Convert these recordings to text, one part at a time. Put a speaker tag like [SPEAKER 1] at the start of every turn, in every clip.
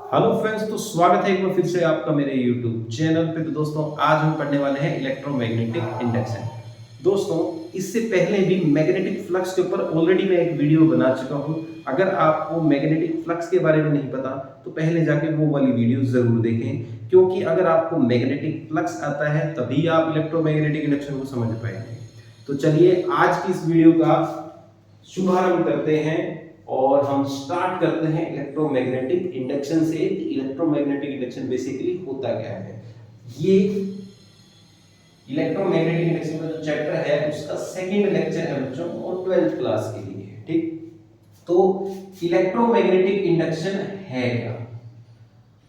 [SPEAKER 1] Hello friends, तो स्वागत है एक बार फिर से आपका मेरे यूट्यूब चैनल पे। तो दोस्तों, आज हम पढ़ने वाले हैं इलेक्ट्रोमैग्नेटिक इंडक्शन। दोस्तों, इससे पहले भी मैग्नेटिक फ्लक्स के ऊपर ऑलरेडी मैं एक वीडियो बना चुका हूं। अगर आपको मैग्नेटिक फ्लक्स के बारे में नहीं पता तो पहले जाके वो वाली वीडियो जरूर देखें, क्योंकि अगर आपको मैग्नेटिक फ्लक्स आता है तभी आप इलेक्ट्रोमैग्नेटिक इंडक्शन को समझ पाएंगे। तो चलिए आज की इस वीडियो का शुभारंभ करते हैं और हम स्टार्ट करते हैं इलेक्ट्रोमैग्नेटिक इंडक्शन से। इलेक्ट्रोमैग्नेटिक इंडक्शन बेसिकली होता क्या है? ये इलेक्ट्रोमैग्नेटिक इंडक्शन का जो चैप्टर है उसका सेकंड लेक्चर है बच्चों, और 12th क्लास के लिए है। ठीक, तो इलेक्ट्रोमैग्नेटिक इंडक्शन है क्या,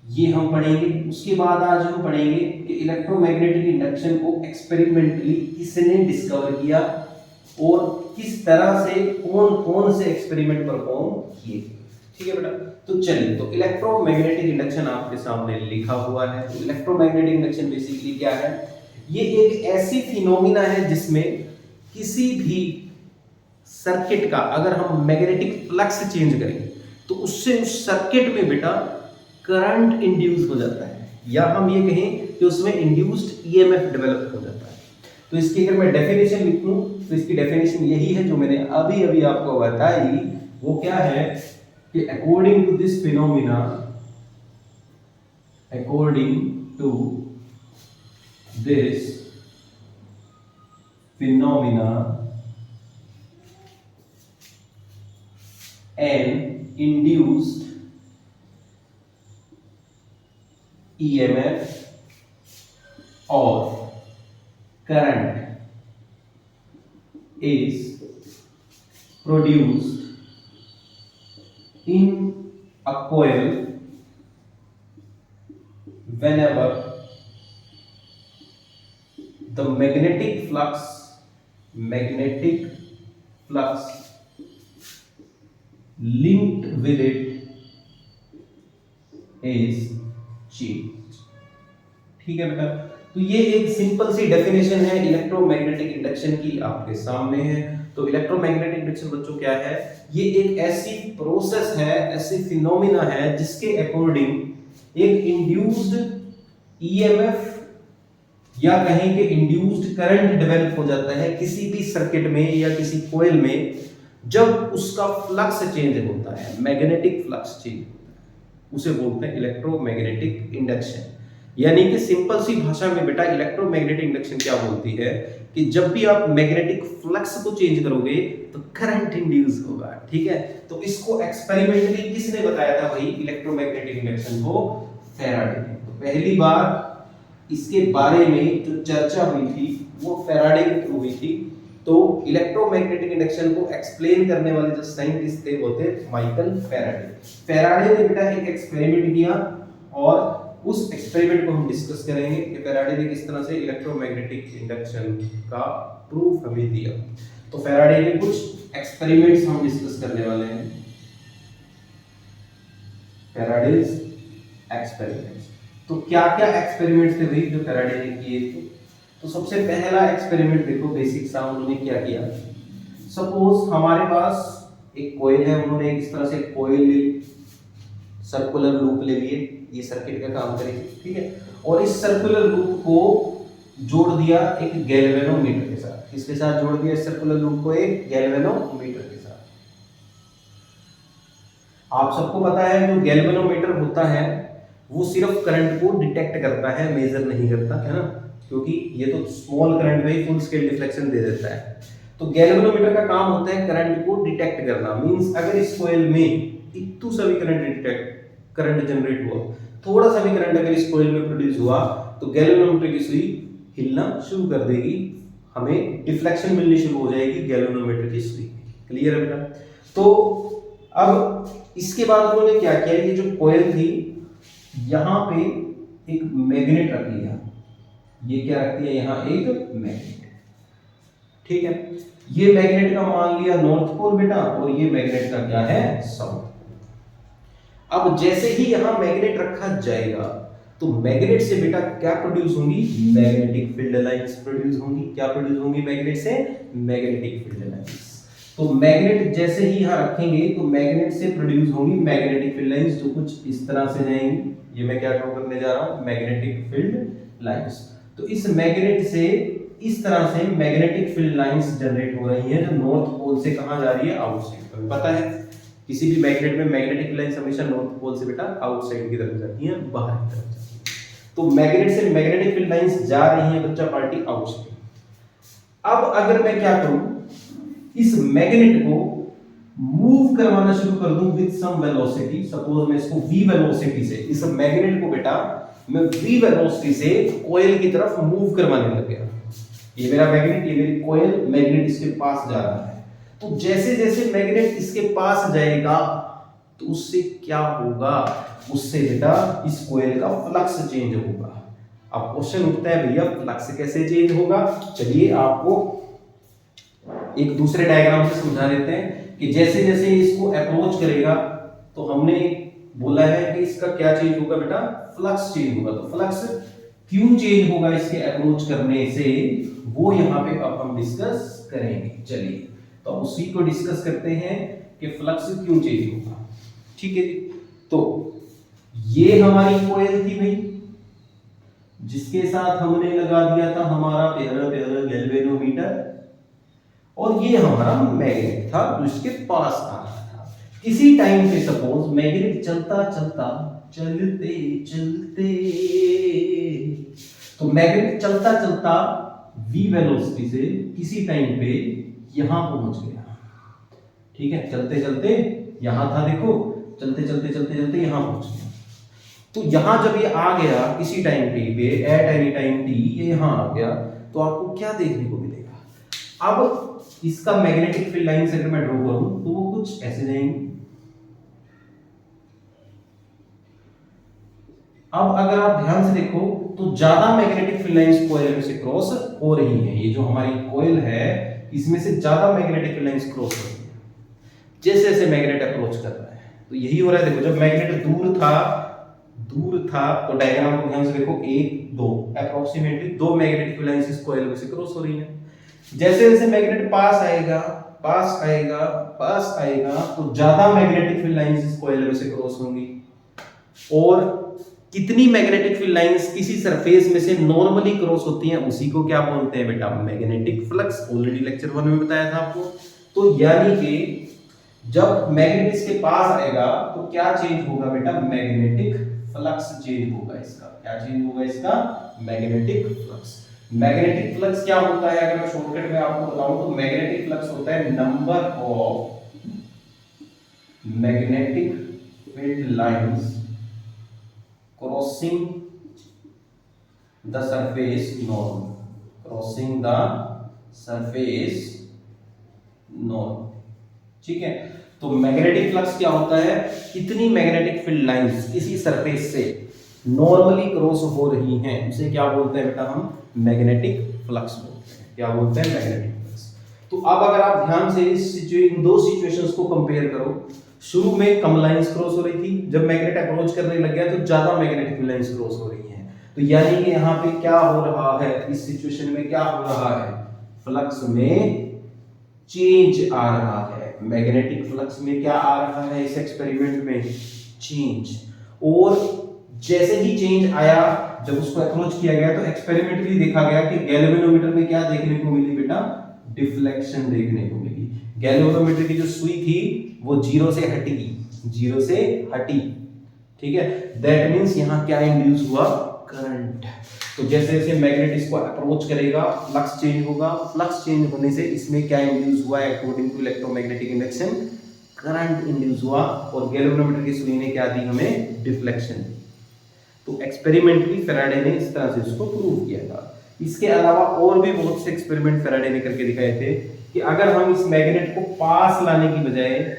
[SPEAKER 1] ये हम पढ़ेंगे। उसके बाद आज हम पढ़ेंगे कि इलेक्ट्रोमैग्नेटिक इंडक्शन को एक्सपेरिमेंटली किसने डिस्कवर किया और किस तरह से कौन कौन से एक्सपेरिमेंट परफॉर्म किए। ठीक है बेटा, तो चलिए, तो इलेक्ट्रोमैग्नेटिक इंडक्शन आपके सामने लिखा हुआ है। तो इलेक्ट्रोमैग्नेटिक इंडक्शन बेसिकली क्या है? ये एक ऐसी फिनोमिना है जिसमें किसी भी सर्किट का अगर हम मैग्नेटिक फ्लक्स चेंज करें तो उससे उस सर्किट में बेटा करंट इंड्यूस हो जाता है, या हम ये कहें कि उसमें इंड्यूस्ड ईएमएफ डेवलप हो जाता है। तो इसकी अगर मैं डेफिनेशन लिखूं तो इसकी डेफिनेशन यही है जो मैंने अभी अभी आपको बताई। वो क्या है कि according to this phenomena, according to this phenomena an induced EMF or current is produced in a coil whenever the magnetic flux linked with it is change. ठीक है बेटा, तो ये एक सिंपल सी डेफिनेशन है इलेक्ट्रोमैग्नेटिक इंडक्शन की, आपके सामने है। तो इलेक्ट्रोमैग्नेटिक इंडक्शन बच्चों क्या है? ये एक ऐसी प्रोसेस है, ऐसी फिनोमिना है जिसके अकॉर्डिंग एक इंड्यूस्ड ईएमएफ या कहें कि इंड्यूस्ड करंट डेवलप हो जाता है किसी भी सर्किट में या किसी कॉइल में। जब उसका फ्लक्स चेंज होता है, मैग्नेटिक फ्लक्स चेंज, उसे बोलते हैं इलेक्ट्रोमैग्नेटिक इंडक्शन। यानी कि सिंपल सी भाषा में बेटा इलेक्ट्रोमैग्नेटिक इंडक्शन क्या बोलती है कि जब भी आप मैग्नेटिक फ्लक्स को चेंज करोगे तो करंट इंड्यूस होगा। ठीक है, तो इसको एक्सपेरिमेंटली किसने बताया था? भाई इलेक्ट्रोमैग्नेटिक इंडक्शन को फैराडे ने। तो पहली बार इसके बारे में जो चर्चा हुई थी वो फैराडे के थ्रू हुई थी। तो इलेक्ट्रोमैग्नेटिक इंडक्शन को एक्सप्लेन करने वाले जो साइंटिस्ट थे वो थे माइकल फैराडे। फैराडे ने बेटा एक एक्सपेरिमेंट किया और उस एक्सपेरिमेंट को हम डिस्कस करेंगे कि फैराडे ने किस तरह से इलेक्ट्रोमैग्नेटिक इंडक्शन का प्रूफ हमें दिया। तो फैराडे के कुछ एक्सपेरिमेंट्स हम डिस्कस करने वाले हैं, फैराडेज एक्सपेरिमेंट्स। तो क्या क्या एक्सपेरिमेंट्स थे भाई जो फैराडे ने किए थे? तो सबसे पहला एक्सपेरिमेंट देखो, बेसिक सा उन्होंने क्या किया। सपोज हमारे पास एक कॉइल है, उन्होंने इस तरह से कॉइल ले, सर्कुलर लूप ले लिए, ये सर्किट का काम करेगी। ठीक है, और इस सर्कुलर लूप को जोड़ दिया एक गैल्वेनोमीटर के साथ। किसके साथ जोड़ दिया इस सर्कुलर लूप को? एक गैल्वेनोमीटर के साथ। आप सबको पता है जो गैल्वेनोमीटर होता है वो सिर्फ करंट को डिटेक्ट करता है, मेजर नहीं करता, है ना, क्योंकि ये तो स्मॉल करंट में ही फुल स्केल डिफ्लेक्शन दे देता है। तो गैल्वेनोमीटर का काम होता है करंट को डिटेक्ट करना। मींस अगर इस कॉइल में इतू सा भी करंट जनरेट हुआ, थोड़ा सा भी करंट अगर इस कॉइल में प्रोड्यूस हुआ तो गैल्वेनोमीटर की सुई हिलना शुरू कर देगी, हमें डिफ्लेक्शन मिलनी शुरू हो जाएगी गैल्वेनोमीटर की सुई। क्लियर है बेटा? तो अब इसके बाद उन्होंने क्या किया, ये जो कॉइल थी यहां पे एक मैग्नेट रख लिया। ये क्या रखती है? यहां एक मैग्नेट। ठीक है, ये मैग्नेट का मान लिया नॉर्थ पोल बेटा, और ये मैग्नेट का क्या है? साउथ। अब जैसे ही यहां मैग्नेट रखा जाएगा तो मैग्नेट से बेटा क्या प्रोड्यूस होंगी? मैग्नेटिक फील्ड लाइंस प्रोड्यूस होंगी। क्या प्रोड्यूस होंगी मैग्नेट से? Magnetic field lines. तो मैग्नेट जैसे ही यहाँ रखेंगे तो मैग्नेट से प्रोड्यूस होंगी मैग्नेटिक फील्ड लाइंस जो कुछ इस तरह से जाएंगी। ये मैं क्या ड्रॉ करने जा रहा हूँ, मैग्नेटिक फील्ड लाइंस। तो इस मैग्नेट से इस तरह से मैग्नेटिक फील्ड लाइंस जनरेट हो रही हैं जो नॉर्थ पोल से कहाँ जा रही है, आउटसाइड। पता है किसी भी मैग्नेट में मैग्नेटिक फील्ड लाइंस हमेशा नॉर्थ पोल से बेटा आउटसाइड की तरफ जाती है, बाहर की तरफ जाती है। तो मैग्नेट से मैग्नेटिक फील्ड लाइंस जा रही है बच्चा पार्टी आउटसाइड। अब अगर मैं क्या करूं, इस मैग्नेट को मूव करवाना शुरू कर दूं विद सम वेलोसिटी, सपोज मैं इसको v वेलोसिटी से, इस मैग्नेट को बेटा मैं v वेलोसिटी से कॉइल की तरफ मूव करवाने लग गया। ये मेरा मैग्नेट, ये मेरी कॉइल, मैग्नेट इसके पास जा रहा है। तो जैसे जैसे मैग्नेट इसके पास जाएगा तो उससे क्या होगा, उससे बेटा इस कॉइल का फ्लक्स चेंज होगा। अब क्वेश्चन उठता है भैया फ्लक्स कैसे चेंज होगा। चलिए आपको एक दूसरे डायग्राम से समझा देते हैं कि जैसे जैसे इसको अप्रोच करेगा तो हमने बोला है कि इसका क्या चेंज होगा बेटा, फ्लक्स चेंज होगा। तो फ्लक्स क्यों चेंज होगा इसके अप्रोच करने से, वो यहाँ पे अब हम डिस्कस करेंगे। चलिए तो उसी को डिस्कस करते हैं कि फ्लक्स क्यों चेंज होगा। ठीक है जी, तो ये हमारी कॉइल थी भाई, जिसके साथ हमने लगा दिया था हमारा प्यारा प्यारा गैल्वेनोमीटर, और ये हमारा मैग्नेट था जो इसके पास आ रहा था। किसी टाइम पे सपोज मैग्नेट चलता चलता चलते चलते, तो मैग्नेट चलता चलता v वेलोसिटी से किसी टाइम पे यहां पहुंच गया। ठीक है, चलते चलते यहां था, देखो चलते चलते चलते चलते यहां पहुंच गया। तो यहां जब ये आ गया किसी टाइम टी पे, एट एनी टाइम टी, ये यहां आ गया तो आपको क्या देखने को मिलेगा। अब इसका मैग्नेटिक फील्ड लाइंस अगर मैं ड्रॉ करूं तो वो कुछ ऐसे जाएंगी। अब अगर आप ध्यान से देखो तो ज्यादा मैग्नेटिक फील्ड लाइंस कॉइल में से क्रॉस हो रही हैं। ये जो हमारी कॉइल है इसमें से ज्यादा मैग्नेटिक फील्ड लाइंस क्रॉस हो रही है जैसे जैसे मैग्नेट अप्रोच कर रहा है। तो यही हो रहा है, देखो जब मैग्नेट दूर था तो डायग्राम को ध्यान से देखो, 1 2 अप्रोक्सीमेटली 2 मैग्नेटिक फील्ड लाइंस इस कॉइल में से क्रॉस हो रही हैं। जैसे जैसे मैग्नेट पास आएगा तो ज्यादा मैग्नेटिक फील्ड लाइंस इस कॉइल में से क्रॉस होंगी। और कितनी मैग्नेटिक फील्ड लाइंस किसी सरफेस में से नॉर्मली क्रॉस होती हैं उसी को क्या बोलते हैं बेटा, मैग्नेटिक फ्लक्स। ऑलरेडी लेक्चर 1 में बताया था आपको। तो यानी कि जब मैग्नेट इसके पास आएगा तो क्या चेंज होगा बेटा, मैग्नेटिक फ्लक्स चेंज होगा। इसका क्या चेंज होगा, इसका मैग्नेटिक फ्लक्स। मैग्नेटिक फ्लक्स क्या होता है, अगर मैं शॉर्टकट में आपको बताऊं तो मैग्नेटिक फ्लक्स होता है number of magnetic field lines crossing the surface norm, crossing the surface norm. ठीक है, तो मैग्नेटिक फ्लक्स क्या होता है, कितनी मैग्नेटिक फील्ड लाइंस किसी सरफेस से नॉर्मली क्रॉस हो रही हैं उसे क्या बोलते हैं बेटा, हम मैग्नेटिक फ्लक्स बोलते हैं। क्या बोलते हैं, मैग्नेटिक फ्लक्स। तो अब अगर आप ध्यान से इन दो सिचुएशंस को कंपेयर करो, शुरू में कम लाइंस क्रॉस हो रही थी, जब मैग्नेट अप्रोच करने लग गया तो ज्यादा मैग्नेटिक फील्ड लाइंस क्रॉस हो रही हैं। तो यानी कि यहाँ पे क्या हो रहा है, इस सिचुएशन में क्या हो रहा है, फ्लक्स में चेंज आ रहा है। मैग्नेटिक फ्लक्स में क्या आ रहा है इस एक्सपेरिमेंट में, चेंज। और जैसे ही चेंज आया, जब उसको अप्रोच किया गया तो एक्सपेरिमेंटली देखा गया कि गैल्वेनोमीटर में क्या देखने को मिली बेटा, डिफ्लेक्शन देखने को मिली। गैल्वेनोमीटर की जो सुई थी वो जीरो से हटी। ठीक है, दैट मींस यहां क्या इंड्यूस हुआ, करंट। तो जैसे जैसे मैग्नेट इसको अप्रोच करेगा फ्लक्स चेंज होगा, फ्लक्स चेंज होने से इसमें क्या इंड्यूस हुआ, according to electromagnetic induction current induce हुआ, और गैल्वेनोमीटर की सुई ने क्या दी हमें, डिफ्लेक्शन। तो एक्सपेरिमेंटली फैराडे ने इस तरह से इसको प्रूव किया था। इसके अलावा और भी बहुत से एक्सपेरिमेंट फैराडे ने करके दिखाए थे कि अगर हम इस मैग्नेट को पास लाने की बजाय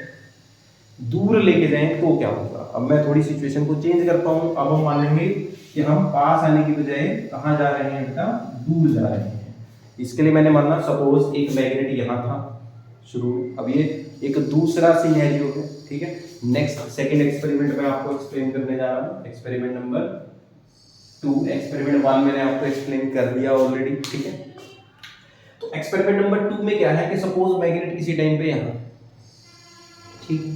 [SPEAKER 1] दूर लेके जाएं तो क्या होगा। अब मैं थोड़ी सिचुएशन को चेंज करता हूं। अब हम मान लेंगे कि हम पास आने की बजाय कहां जा रहे हैं बेटा, दूर जा रहे हैं। इसके लिए मैंने माना सपोज एक मैग्नेट यहां था शुरू, अब ये एक दूसरा सिनेरियो है। ठीक है, नेक्स्ट सेकंड एक्सपेरिमेंट में आपको एक्सप्लेन करने जा रहा हूं, एक्सपेरिमेंट नंबर 2। एक्सपेरिमेंट 1 मैंने आपको एक्सप्लेन कर दिया ऑलरेडी। ठीक है, तो एक्सपेरिमेंट नंबर 2 में क्या है कि सपोज मैग्नेट किसी टाइम पे यहाँ, ठीक है,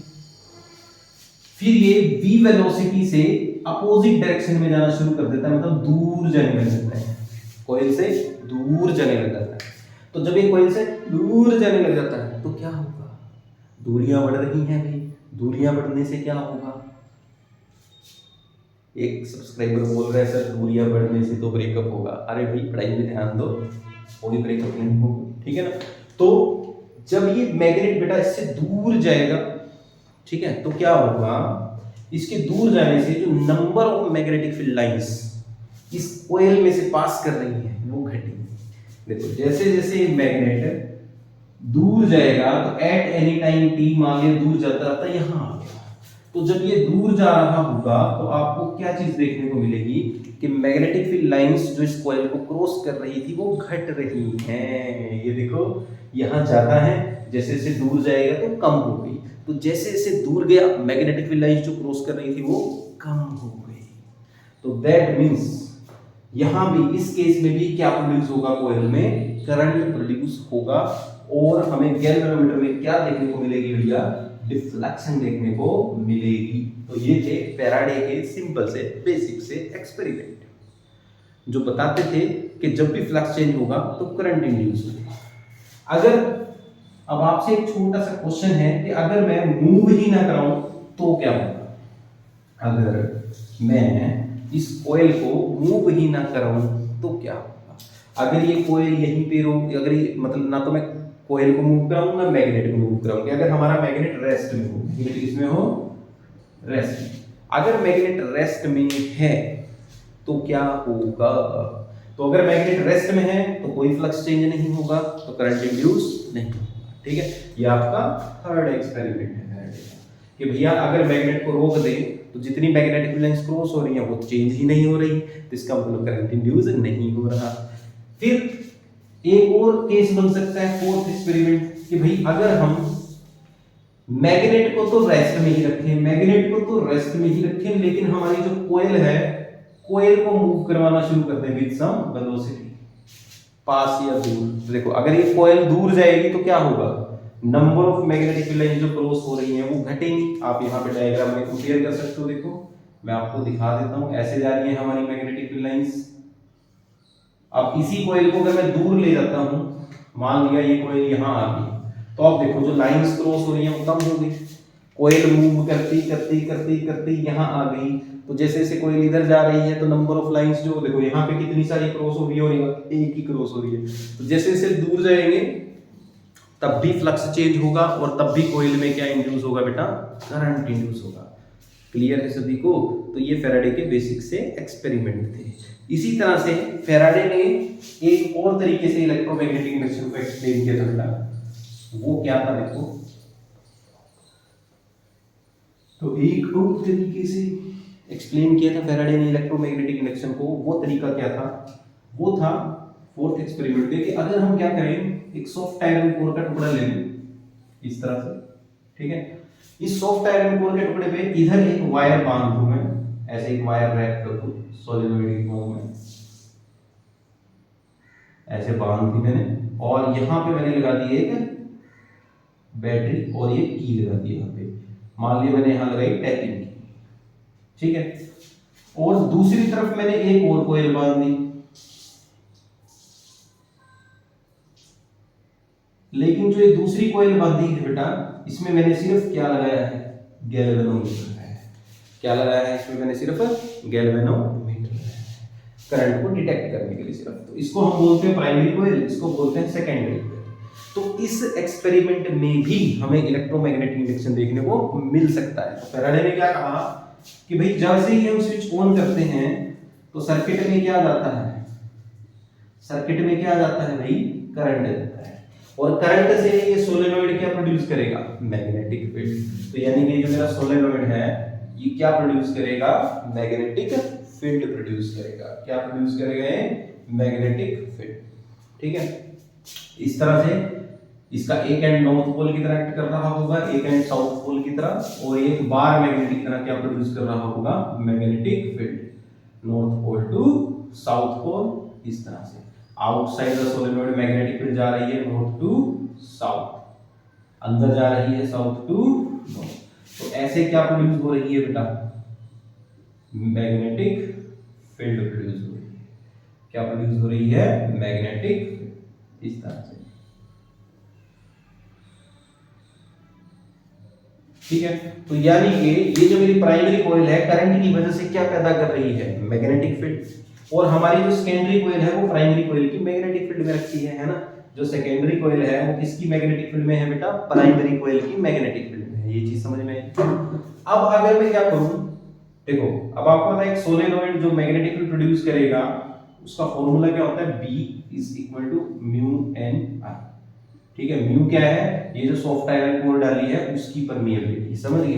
[SPEAKER 1] फिर ये v वेलोसिटी से अपोजिट डायरेक्शन में जाना शुरू कर देता है, मतलब दूर जाने लग जाता है, कॉइल से दूर जाने लग जाता है। तो जब ये कॉइल से दूर जाने लग जाता है तो क्या होगा, दूरियां बढ़ रही हैं भाई, दूरियां बढ़ने से क्या होगा, एक सब्सक्राइबर बोल रहा है सर दूरियां बढ़ने से तो ब्रेकअप होगा। अरे भाई पढ़ाई में ध्यान दो, कोई ब्रेकअप नहीं होगा, ठीक है ना। तो जब ये मैग्नेट बेटा इससे दूर जाएगा, ठीक है, तो क्या होगा, इसके दूर जाने से जो number of magnetic field lines इस कॉइल में से पास कर रही है वो घटेगी। देखो जैसे जैसे मैग्नेट दूर जाएगा तो एट एनी टाइम टी मान लिया दूर जाता रहता है, यहां आ गया, तो जब ये दूर जा रहा होगा तो आपको क्या चीज देखने को मिलेगी कि मैग्नेटिक फील्ड लाइंस जो इस कॉइल को क्रॉस कर रही थी वो घट रही हैं। ये देखो यहां ज्यादा है, जैसे जैसे दूर जाएगा तो कम हो गई, तो जैसे जैसे दूर गया मैग्नेटिक फील्ड लाइंस जो क्रॉस कर रही थी वो कम हो गई। तो दैट मींस यहां भी इस केस में भी क्या प्रोड्यूस होगा, कॉइल में करंट प्रोड्यूस होगा, और हमें गैल्वेनोमीटर में क्या देखने को मिलेगी भैया, डिफ्लेक्शन देखने को मिलेगी। तो ये थे फैराडे के सिंपल से बेसिक से एक्सपेरिमेंट जो बताते थे कि जब भी फ्लक्स चेंज होगा तो करंट इंड्यूस होगा। अगर अब आपसे एक छोटा सा क्वेश्चन है कि अगर मैं मूव ही ना कराऊं तो क्या होगा, अगर मैं इस कॉइल को मूव ही ना कराऊं तो क्या होगा, अगर ये कॉइल यहीं पे अगर ये मतलब ना तो मैं कॉइल को मूव कराऊं ना मैग्नेट को मूव कराऊं, अगर हमारा मैग्नेट रेस्ट में हो, मैग्नेट किसमें हो, रेस्ट में, अगर मैग्नेट रेस्ट में है तो क्या होगा, तो अगर मैग्नेट रेस्ट में है तो कोई फ्लक्स चेंज नहीं होगा, तो करंट इंड्यूस नहीं होगा, ठीक है। ये आपका थर्ड एक्सपेरिमेंट है कि भैया अगर मैग्नेट को रोक दे तो जितनी मैग्नेटिक लाइंस क्रॉस हो रही हैं वो चेंज ही नहीं हो रही, तो इसका मतलब करंट इंड्यूस नहीं हो रहा। फिर एक और केस बन सकता है फोर्थ एक्सपेरिमेंट कि भाई अगर हम मैग्नेट को तो रेस्ट में ही रखें, मैग्नेट को तो रेस्ट में ही रखें, लेकिन हमारी जो कॉइल है कॉइल को मूव करवाना शुरू कर दें विद सम वेलोसिटी, पास या दूर। देखो अगर ये कॉइल दूर जाएगी तो क्या होगा, number of magnetic field lines जो क्रॉस हो रही हैं वो घटेंगी। आप यहाँ पे डायग्राम में क्लियर कर सकते हो, देखो मैं आपको दिखा देता हूँ, ऐसे जा रही है हमारी मैग्नेटिक फील्ड लाइंस। अब इसी कॉइल को अगर मैं दूर ले जाता हूं, मान लिया ये कॉइल यहां आ गई, तो आप देखो जो लाइंस क्रॉस हो रही हैं वो कम हो गई, कॉइल मूव करती करती करती करती यहां आ गई, तो जैसे जैसे कॉइल इधर जा रही है तो नंबर ऑफ लाइंस जो देखो यहां पे कितनी सारी क्रॉस हो रही है और एक ही क्रॉस हो रही है, तो जैसे जैसे दूर जाएंगे तब भी फ्लक्स चेंज होगा और तब भी कॉइल में क्या इंड्यूस होगा बेटा, करंट इंड्यूस होगा। क्लियर है सभी को। तो ये फैराडे के बेसिक से एक्सपेरिमेंट थे। इसी तरह से फैराडे ने एक और तरीके से इलेक्ट्रोमैग्नेटिक इंडक्शन को एक्सप्लेन किया था बेटा, वो क्या था देखो, तो एक और तरीके से एक्सप्लेन किया था फैराडे ने इलेक्ट्रोमैग्नेटिक इंडक्शन को। वो तरीका क्या था, वो था फोर्थ एक्सपेरिमेंट पे कि अगर हम क्या करें, एक सॉफ्ट आयरन कोर का टुकड़ा ले लें इस तरह से, ठीक है, इस सॉफ्ट आयरन कोर के टुकड़े पे इधर एक वायर बांध दूं मैं, ऐसे एक वायर रैप कर दूं सोलेनोइड की फॉर्म में, ऐसे बांध दी मैंने, और यहां पे मैंने लगा दी एक बैटरी और ये की लगा दी यहां पे, मान लिया मैंने यहां लगाई टैपिंग की, ठीक है, और दूसरी तरफ मैंने एक और कोयल बांध दी, लेकिन जो ये दूसरी कोयल बांधी है बेटा, इसमें मैंने सिर्फ क्या लगाया है, गैल्वेनोमीटर है। क्या लगाया है इसमें, मैंने सिर्फ गैल्वेनोमीटर लगाया है, करंट को डिटेक्ट करने के लिए सिर्फ। तो इसको हम बोलते हैं प्राइमरी कोयल, इसको बोलते हैं सेकेंडरी कोयल। तो इस एक्सपेरिमेंट में भी हमें इलेक्ट्रोमैग्नेटिक इंडक्शन देखने को मिल सकता है। तो फैराडे ने क्या कहा कि भाई जब से ही हम स्विच ऑन करते हैं तो सर्किट में क्या जाता है, सर्किट में क्या जाता है भाई, करंट जाता है, और करंट से ये सोलेनोइड क्या प्रोड्यूस करेगा, मैग्नेटिक फील्ड। तो यानी कि जो मेरा सोलेनोइड है ये क्या प्रोड्यूस करेगा, मैग्नेटिक फील्ड प्रोड्यूस करेगा। क्या प्रोड्यूस करेगा, मैग्नेटिक फील्ड, ठीक है। इस तरह से इसका एक एंड नॉर्थ पोल की तरह एक्ट कर रहा होगा, एक एंड साउथ पोल की तरह, और एक बार मैग्नेटिक की तरह क्या प्रोड्यूस कर रहा होगा, magnetic field, north pole to south pole, इस तरह से। Outside the solenoid magnetic field जा रही है नॉर्थ टू साउथ, अंदर जा रही है साउथ टू नॉर्थ। तो ऐसे क्या प्रोड्यूस हो रही है बेटा, मैग्नेटिक फील्ड प्रोड्यूस हो रही है। क्या प्रोड्यूस हो रही है, मैग्नेटिक फील्ड, इस तरह से। ठीक है, तो यानी कि ये जो मेरी प्राइमरी कॉइल है करंट की वजह से क्या पैदा कर रही है, मैग्नेटिक फील्ड, और हमारी जो सेकेंडरी कॉइल है वो प्राइमरी कॉइल की मैग्नेटिक फील्ड में रखी है ना। जो सेकेंडरी कॉइल है वो किसकी मैग्नेटिक फील्ड में है बेटा, प्राइमरी कॉइल की मैग्नेटिक फील्ड में है। ये चीज समझ में आई। अब अगर मैं क्या करूं, देखो अब आपको पता है एक सोलेनोइड जो मैग्नेटिक फील्ड प्रोड्यूस करेगा उसका फॉर्मूला क्या होता है, B = μ/n/I। ठीक है, म्यू क्या है, ये जो सॉफ्ट आयरन कोर डाली है उसकी परमिएबिलिटी, समझ गए।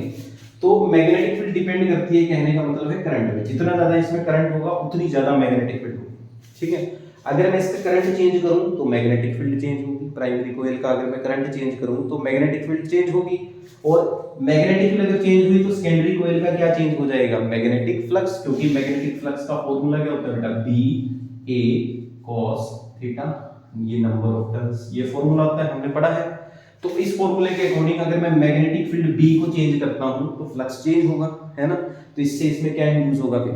[SPEAKER 1] तो मैग्नेटिक फील्ड डिपेंड करती है, कहने का मतलब है करंट में, जितना ज्यादा इसमें करंट होगा उतनी ज्यादा मैग्नेटिक फील्ड होगी। ठीक है, अगर मैं इसका करंट चेंज करूं तो मैग्नेटिक फील्ड चेंज होगी। प्राइमरी कॉइल का अगर मैं करंट चेंज करूं तो मैग्नेटिक फील्ड चेंज होगी, और मैग्नेटिक फील्ड अगर चेंज हुई तो सेकेंडरी कॉइल का क्या चेंज हो जाएगा, मैग्नेटिक फ्लक्स, क्योंकि मैग्नेटिक फ्लक्स का फॉर्मूला क्या होता है बेटा, B A cos थीटा, ये नंबर ऑफ टर्न्स, ये फॉर्मूला होता है, हमने पढ़ा है। तो इस फॉर्मूले के अकॉर्डिंग अगर मैं मैग्नेटिक फील्ड B को चेंज करता हूं तो फ्लक्स चेंज होगा, है ना। तो इससे इसमें क्या इंड्यूस होगा, फिर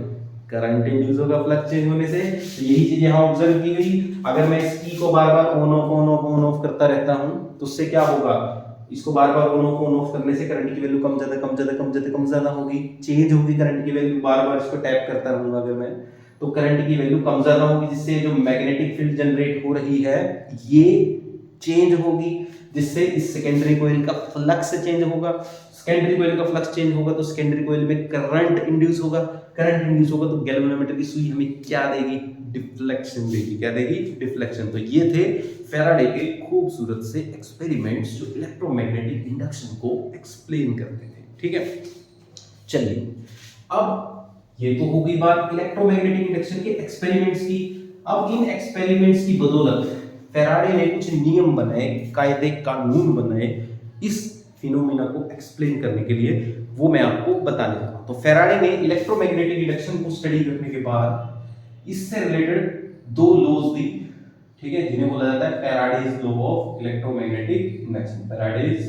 [SPEAKER 1] करंट इंड्यूस होगा फ्लक्स चेंज होने से। तो यही चीज यहां ऑब्जर्व की गई। अगर मैं इस की को बार-बार ऑन ऑफ करता रहता हूं तो उससे क्या होगा, इसको बार-बार ऑन ऑफ करने से करंट की वैल्यू कम ज्यादा होगी, चेंज होगी करंट की वैल्यू। बार-बार इसको टैप करता रहूंगा अगर मैं, तो करंट की वैल्यू कम ज्यादा होगी, जिससे जो मैग्नेटिक फील्ड जनरेट हो रही है ये चेंज होगी, जिससे इस सेकेंडरी कॉइल का फ्लक्स चेंज होगा। सेकेंडरी कॉइल का फ्लक्स चेंज होगा तो सेकेंडरी कॉइल में करंट इंड्यूस होगा, करंट इंड्यूस होगा तो गैल्वेनोमीटर की सुई हमें क्या देगी, डिफ्लेक्शन देगी। क्या देगी, डिफ्लेक्शन। तो ये थे फैराडे के खूबसूरत से एक्सपेरिमेंट्स जो इलेक्ट्रोमैग्नेटिक इंडक्शन को एक्सप्लेन करते थे। ठीक है, चलिए अब ये तो हो गई बात इलेक्ट्रोमैग्नेटिक इंडक्शन के एक्सपेरिमेंट्स की। अब इन एक्सपेरिमेंट्स की बदौलत फैराडे ने कुछ नियम बनाए, कायदे कानून बनाए इस फिनोमेना को एक्सप्लेन करने के लिए, वो मैं आपको बताने जा रहा हूं। तो फैराडे ने इलेक्ट्रोमैग्नेटिक इंडक्शन को स्टडी करने के बाद इससे रिलेटेड दो लॉज दी, ठीक है, जिन्हें बोला जाता है Faraday's law of electromagnetic induction, Faraday's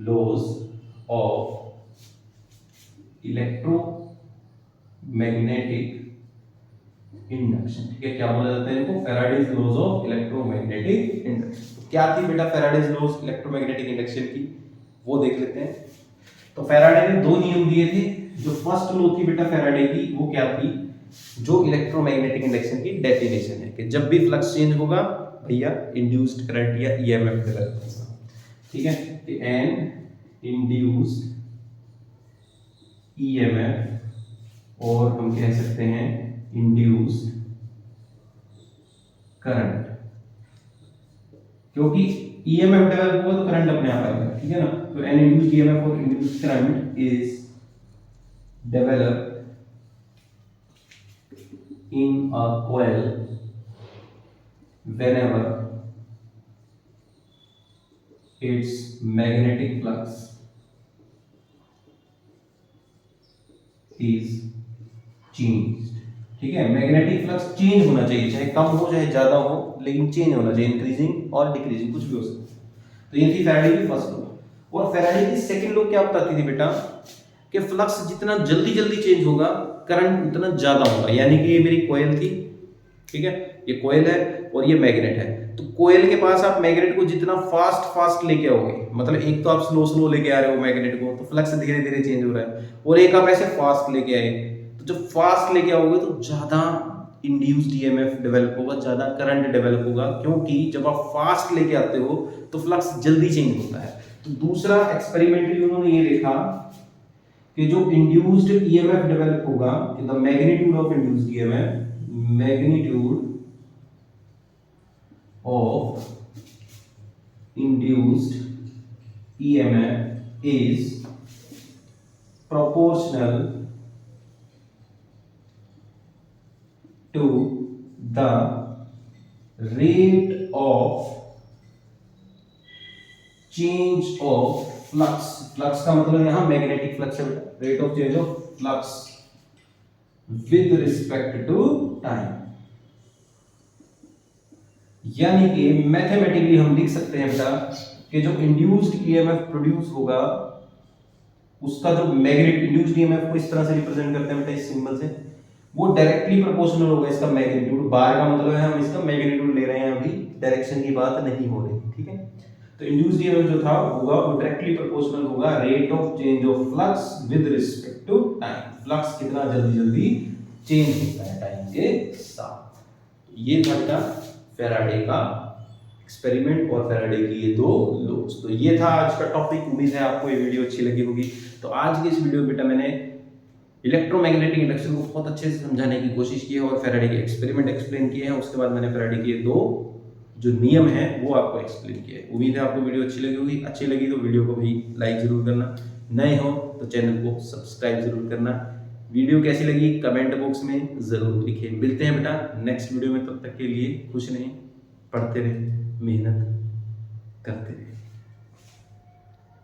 [SPEAKER 1] laws of electromagnetic induction. ठीक है, क्या बोला जाता है इनको, Faraday's laws of electromagnetic induction. तो क्या थी बेटा फैराडेज लॉज इलेक्ट्रोमैग्नेटिक इंडक्शन की, वो देख लेते हैं। तो फैराडे ने दो नियम दिए थे। जो फर्स्ट लॉ थी बेटा फैराडे की, वो क्या थी, जो इलेक्ट्रोमैग्नेटिक इंडक्शन की डेफिनेशन है कि जब भी फ्लक्स चेंज होगा भैया इंड्यूस्ड करंट या ईएमएफ डेवलप होगा। ठीक है, कि एन इंड्यूस्ड ईएमएफ, और हम कह सकते हैं इंड्यूस्ड करंट, क्योंकि ईएमएफ डेवलप होगा तो करंट अपने आप आएगा। ठीक है ना, तो एन इंड्यूस्ड ईएमएफ और induced current is develop in a coil whenever its magnetic flux is changed। ठीक है, मैग्नेटिक फ्लक्स चेंज होना चाहिए, चाहे कम हो चाहे ज्यादा हो, लेकिन चेंज होना चाहिए, इंक्रीजिंग और डिक्रीजिंग कुछ भी हो सकता है। तो ये थी फैराडे की फर्स्ट लॉ। और फैराडे की सेकंड लॉ क्या बताती थी बेटा, कि फ्लक्स जितना जल्दी जल्दी चेंज होगा करंट उतना ज्यादा होगा। यानी कि ये मेरी कॉइल थी, ठीक है, ये कॉइल है और ये मैग्नेट है। तो कॉइल के पास आप मैग्नेट को जितना फास्ट लेके आओगे, मतलब एक तो आप स्लो लेके आ रहे हो मैग्नेट को, तो फ्लक्स धीरे धीरे चेंज हो रहा है, और एक आप ऐसे फास्ट लेके आए, तो जब फास्ट लेके आओगे तो ज्यादा इंड्यूस्ड ईएमएफ डेवलप होगा, ज्यादा करंट डेवलप होगा, क्योंकि जब आप फास्ट लेके आते हो तो फ्लक्स जल्दी चेंज होता है। तो दूसरा एक्सपेरिमेंटली उन्होंने ये देखा कि जो इंड्यूस्ड ईएमएफ डेवलप होगा, the magnitude of induced EMF, magnitude of induced EMF is proportional to the rate of change of flux. Flux का मतलब यहां मैग्नेटिक फ्लक्स है बेटा, rate of change of flux with respect to time. यानी कि mathematically हम लिख सकते हैं बेटा कि जो इंड्यूस्ड ईएमएफ प्रोड्यूस होगा उसका जो मैग्नीट्यूड, इंड्यूस्ड ईएमएफ को इस तरह से रिप्रेजेंट करते हैं बेटा इस सिंबल से, वो डायरेक्टली प्रोपोर्शनल होगा इसका मैग्नीट्यूड। बार का मतलब है हम इसका मैग्नीट्यूड ले रहे हैं, अभी डायरेक्शन की बात नहीं हो रही, ठीक है। तो इंड्यूस्ड ईएमएफ जो था होगा वो डायरेक्टली प्रोपोर्शनल होगा rate of change of flux with respect to time. Flux कितना जल्दी जल्दी चेंज होता है टाइम के साथ। ये था बेटा फैराडे का एक्सपेरिमेंट और फैराडे की ये दो लॉज। तो ये था आज का टॉपिक। उम्मीद है आपको ये वीडियो अच्छी लगी होगी। तो आज की इस वीडियो में बेटा मैंने इलेक्ट्रोमैग्नेटिक इंडक्शन को बहुत अच्छे से समझाने की कोशिश की है और फैराडे के एक्सपेरिमेंट एक्सप्लेन किए हैं। उसके बाद मैंने फैराडे के दो जो नियम है वो आपको एक्सप्लेन किया है। उम्मीद है आपको वीडियो अच्छी लगी होगी। अच्छी लगी तो वीडियो को भी लाइक जरूर करना, नए हो तो चैनल को सब्सक्राइब जरूर करना। वीडियो कैसी लगी कमेंट बॉक्स में जरूर लिखिए। मिलते हैं बेटा नेक्स्ट वीडियो में, तब तक के लिए खुश रहें, पढ़ते रहें, मेहनत करते रहें।